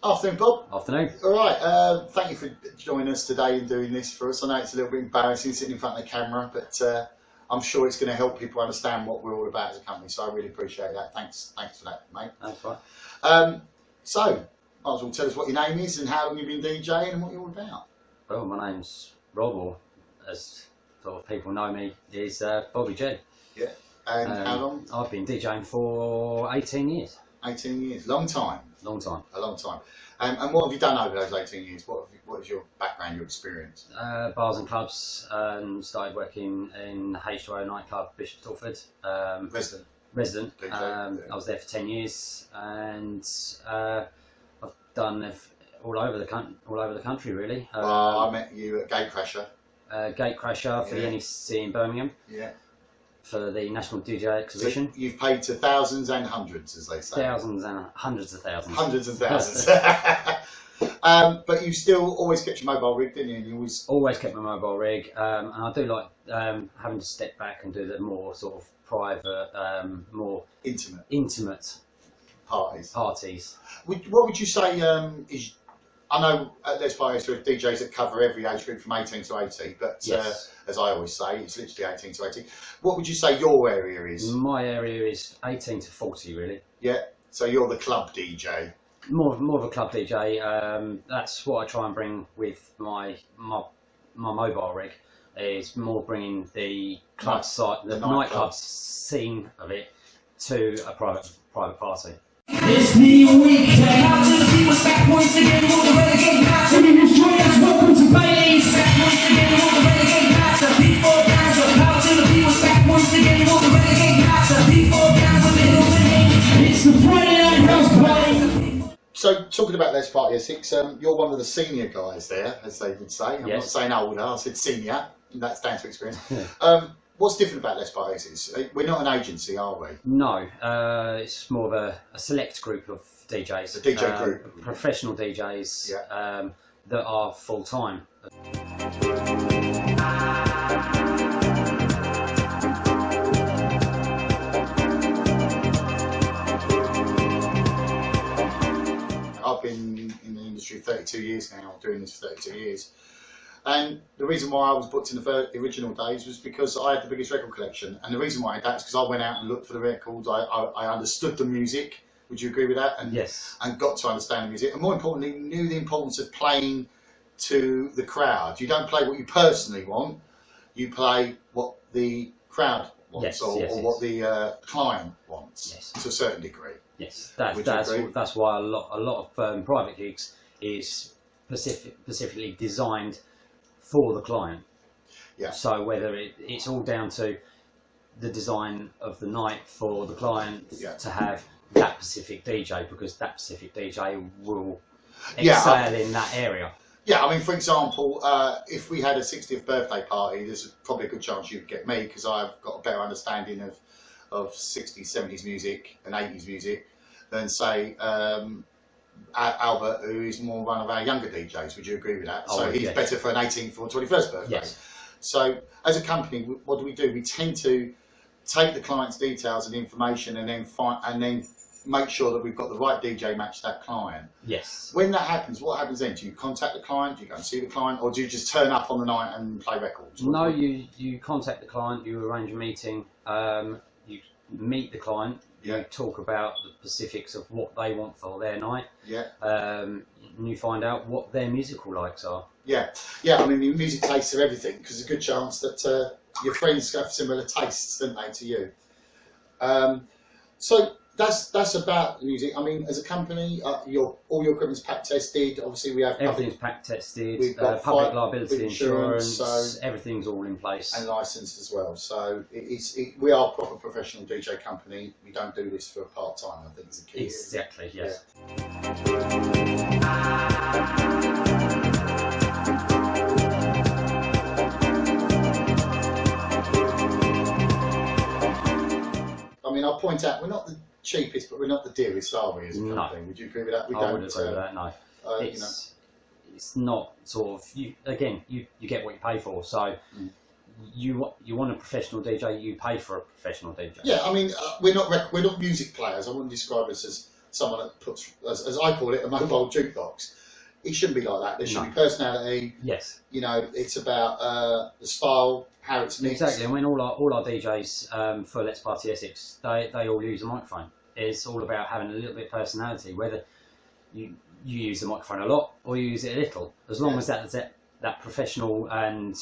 Afternoon, Bob. Afternoon. All right, thank you for joining us today and doing this for us. I know it's a little bit embarrassing sitting in front of the camera, but I'm sure it's going to help people understand what we're all about as a company, so I really appreciate that. Thanks for that, mate. That's right. So, might as well tell us what your name is and how long you've been DJing and what you're all about. Well, my name's Rob, or as sort of people know me, is Bobby G. Yeah. And how long? I've been DJing for 18 years. 18 years. Long time. Long time. A long time. And what have you done over those 18 years? What is your background, your experience? Bars and clubs. Started working in the H2O nightclub, Bishop Stortford. Resident. I was there for 10 years, and I've done all over the country really. I met you at Gatecrasher. Gatecrasher for the NEC in Birmingham. Yeah. For the National DJ Exhibition. So you've paid to thousands and hundreds, as they say. Thousands and hundreds of thousands. Hundreds and thousands. But you still always kept your mobile rig, didn't you? And you always kept my mobile rig, and I do like having to step back and do the more sort of private, more intimate parties. What would you say is? I know Let's Party there are DJs that cover every age group from 18 to 80, but yes. As I always say, it's literally 18 to 80. What would you say your area is? My area is 18 to 40, really. Yeah, so you're the club DJ. More of a club DJ. That's what I try and bring with my mobile rig. Is more bringing the club side, the nightclub scene of it, to a private party. It's the weekend. Out to the people back once again. All the renegade master. Destroyers, welcome to Bailey's. Back once again. All the renegade master. People down. Out to the people back once again. All the renegade master. People down. It's the Friday night house party. So talking about Let's Party Essex, you're one of the senior guys there, as they would say. I'm not saying older. I said senior. That's down to experience. What's different about Let's Party Essex? We're not an agency, are we? No, it's more of a select group of DJs. A DJ group. Professional DJs that are full-time. I've been in the industry 32 years now, doing this for 32 years. And the reason why I was booked in the original days was because I had the biggest record collection. And the reason why I had that is because I went out and looked for the records. I understood the music. Would you agree with that? And, yes. And got to understand the music. And more importantly, knew the importance of playing to the crowd. You don't play what you personally want. You play what the crowd wants, or what the client wants, to a certain degree. Yes, that's why a lot of private gigs is specifically designed for the client. Yeah. So whether it's all down to the design of the night for the client to have that specific DJ, because that specific DJ will excel in that area. Yeah, I mean, for example, if we had a 60th birthday party, there's probably a good chance you'd get me, because I've got a better understanding of 60s, 70s music and 80s music than, say, Albert, who is more one of our younger DJs. Would you agree with that? So he's better for an 18th or 21st birthday. Yes. So as a company, what do? We tend to take the client's details and information and then make sure that we've got the right DJ match that client. Yes. When that happens, what happens then? Do you contact the client? Do you go and see the client? Or do you just turn up on the night and play records? No, you contact the client, you arrange a meeting, you meet the client, you talk about the specifics of what they want for their night, and you find out what their musical likes are. Yeah, I mean, music tastes are everything, because there's a good chance that your friends have similar tastes, don't they, to you? So that's about the music. I mean, as a company, all your equipment's pack tested. Obviously, we have everything's pack tested. We've got public liability insurance. So everything's all in place and licensed as well. So we are a proper professional DJ company. We don't do this for part time. I think is the key. Exactly. Yes. I mean, I'll point out we're not the cheapest, but we're not the dearest, are we, as a company? Would you agree with that? I wouldn't agree with that, no. It's not sort of, you get what you pay for, so you want a professional DJ, you pay for a professional DJ. Yeah, I mean, we're not music players. I wouldn't describe us as someone that puts, as I call it, a mobile jukebox. It shouldn't be like that. There should be personality. Yes. You know, it's about the style, how it's mixed. Exactly, and when all our DJs for Let's Party Essex, they all use a microphone. It's all about having a little bit of personality, whether you use the microphone a lot or you use it a little, as long as that professional and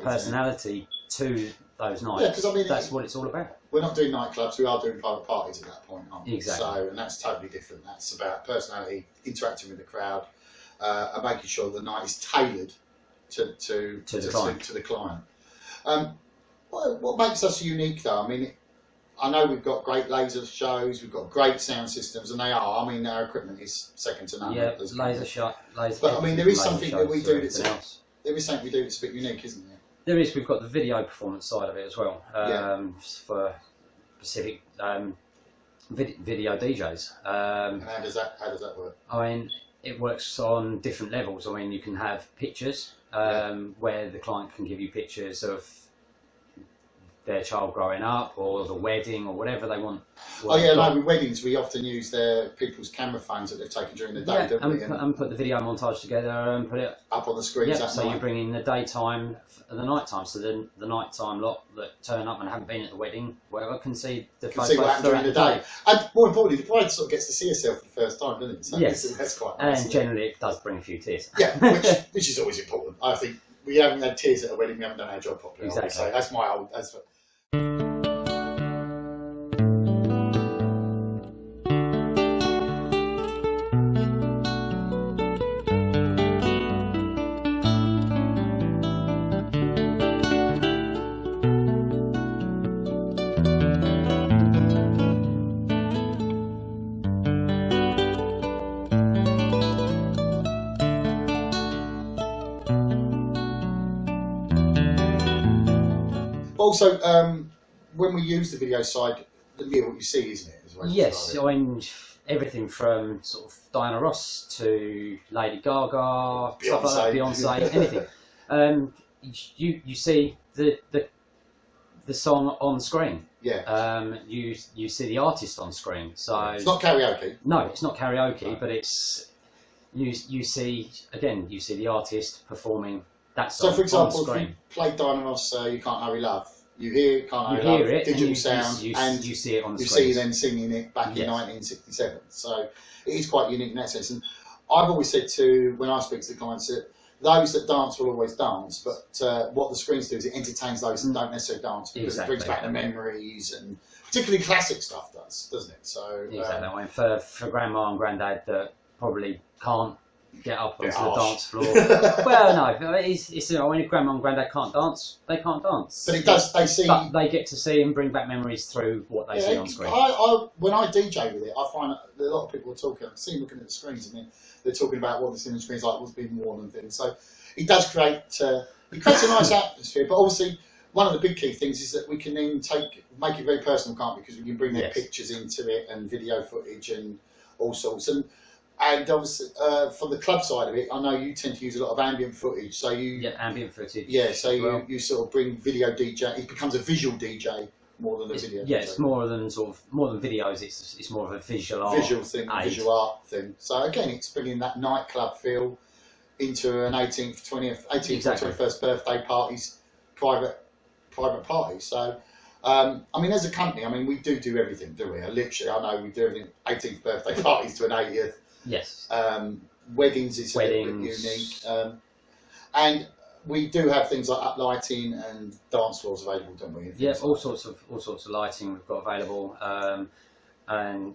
personality to those nights. Yeah, because I mean, that's what it's all about. We're not doing nightclubs; we are doing private parties at that point, aren't we? Exactly. So, and that's totally different. That's about personality, interacting with the crowd, and making sure the night is tailored to the client. What makes us unique, though? I mean, I know we've got great laser shows, we've got great sound systems, and they are. I mean, our equipment is second to none. Yeah, laser shot, laser. But I mean, there is something that we do that's a bit unique, isn't there? There is. We've got the video performance side of it as well, for specific video DJs. And how does that work? I mean, it works on different levels. I mean, you can have pictures where the client can give you pictures of their child growing up, or the wedding, or whatever they want. Oh yeah, like with weddings, we often use their people's camera phones that they've taken during the day, don't we? And put the video montage together and put it up on the screen. Yeah, so you bring in the daytime and the nighttime. So then the nighttime lot that turn up and haven't been at the wedding, whatever, can see the what happened during the day. And more importantly, the bride sort of gets to see herself for the first time, doesn't it? So yes, that's quite nice. And generally, it does bring a few tears. Yeah, which is always important. I think we haven't had tears at a wedding, we haven't done our job properly. Exactly. So that's my old. Also, when we use the video side, what you see, isn't it? As well, yes, I mean everything from sort of Diana Ross to Lady Gaga, stuff like that, Beyonce, anything. You see the song on screen. Yeah. You see the artist on screen. So it's not karaoke. No, it's not karaoke, but it's you see the artist performing that song. So, for example, on screen. if you play Diana Ross, You Can't Hurry Love, you hear Can't Hurry Love, it, digital sound, and you see it on the screen. screen. You see them singing it back in 1967. So it is quite unique in that sense. And I've always said when I speak to the clients that those that dance will always dance, but what the screens do is it entertains those that don't necessarily dance, because it brings back the memories, and particularly classic stuff doesn't it? So exactly. I mean, for grandma and granddad that probably can't get up onto the dance floor. Well, no, it's when grandma and granddad can't dance, they can't dance. But it does. But they get to see and bring back memories through what they see on screen. When I DJ with it, I find that a lot of people are talking. I see them looking at the screens, and they're talking about what the cinema screen's like, what's being worn and things. So it does create a nice atmosphere. But obviously, one of the big key things is that we can then make it very personal, can't we? Because we can bring their pictures into it and video footage and all sorts. And obviously, for the club side of it, I know you tend to use a lot of ambient footage. So ambient footage. Yeah, so you sort of bring video DJ. It becomes a visual DJ more than a video. Yeah, DJ. It's more than videos. It's more of a visual art thing. So again, it's bringing that nightclub feel into an 18th, 20th, 18th or 21st birthday parties, private parties. So. I mean, as a company, we do everything, do we? Literally, I know we do everything. 18th birthday parties to an 80th. Yes. Weddings is a little bit unique, and we do have things like uplighting and dance floors available, don't we? Yeah, all sorts of lighting we've got available, and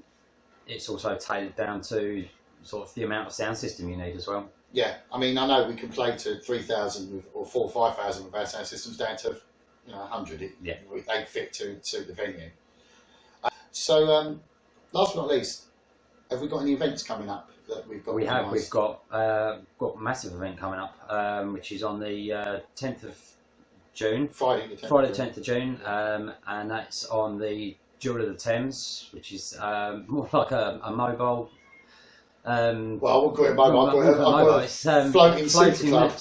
it's also tailored down to sort of the amount of sound system you need as well. Yeah, I know we can play to 3,000 or 4,000 or 5,000 with our sound systems down to 100. They fit to the venue. So, last but not least, have we got any events coming up that we've got? We've got a massive event coming up, which is on the 10th of June. Friday the 10th of June, and that's on the Jewel of the Thames, which is more like a mobile. Well, I wouldn't call it mobile. It's floating super club.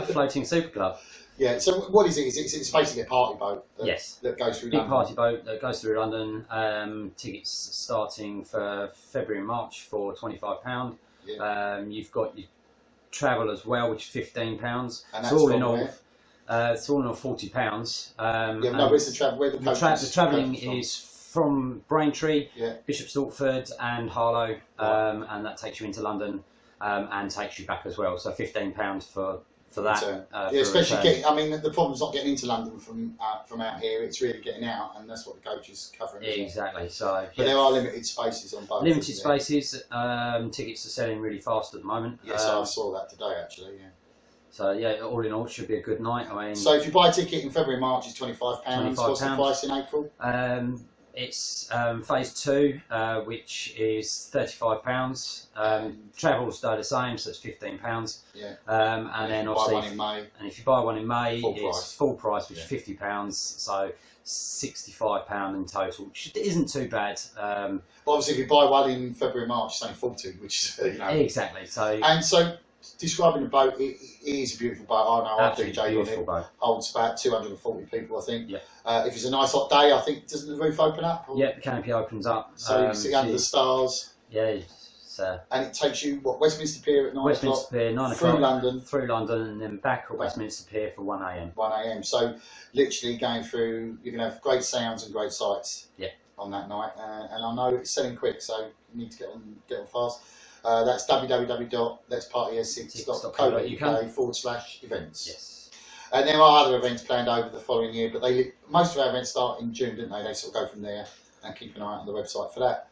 Floating super club. Yeah. So what is it? It's basically a party boat. Yes. That goes through Big London. party boat that goes through London. Tickets starting for February and March for £25. Yeah. You've got your travel as well, which is £15. And that's so all in all, where? it's all in all £40. Yeah. No. Where's the travel? Where the travelling is from Braintree, yeah. Bishop Stortford, and Harlow, and that takes you into London and takes you back as well. So £15 for that. Yeah, especially getting. I mean, the problem's not getting into London from out here. It's really getting out, and that's what the coach is covering. Exactly. So, but there are limited spaces on both. Limited spaces. Tickets are selling really fast at the moment. Yes, I saw that today actually. Yeah. So yeah, all in all, it should be a good night. I mean, so if you buy a ticket in February, March, it's £25. What's the price in April? It's phase 2, which is £35. Travel stay the same, so it's £15. Yeah. And then obviously, buy one in May. And if you buy one in May, it's full price, which is £50. So £65 in total, which isn't too bad. But obviously, if you buy one in February, March, it's only 40, which is exactly. So describing the boat, it is a beautiful boat. I know I've DJ'd on it. Boat. Holds about 240 people, I think. Yeah. If it's a nice hot day, I think, doesn't the roof open up? Yeah, the canopy opens up. So you can see under the stars. Yeah. And it takes you, Westminster Pier at 9 Westminster o'clock? Pier, 9 o'clock. Through London, and then back at Westminster Pier for 1 a.m. 1 a.m. So literally going through, you can have great sounds and great sights on that night. And I know it's selling quick, so you need to get on fast. That's www.letspartyessex.co.uk/events. Yes. And there are other events planned over the following year, but most of our events start in June, don't they? They sort of go from there, and keep an eye out on the website for that.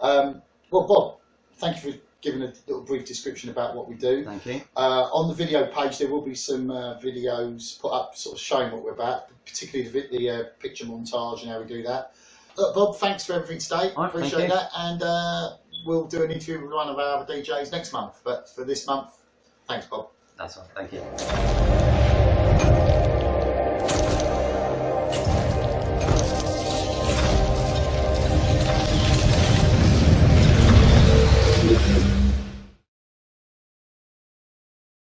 Well, Bob, thank you for giving a little brief description about what we do. Thank you. On the video page, there will be some videos put up, sort of showing what we're about, particularly the picture montage and how we do that. Bob, thanks for everything today. Right, appreciate that, and we'll do an interview with one of our other DJs next month. But for this month, thanks, Bob. That's all. Thank you.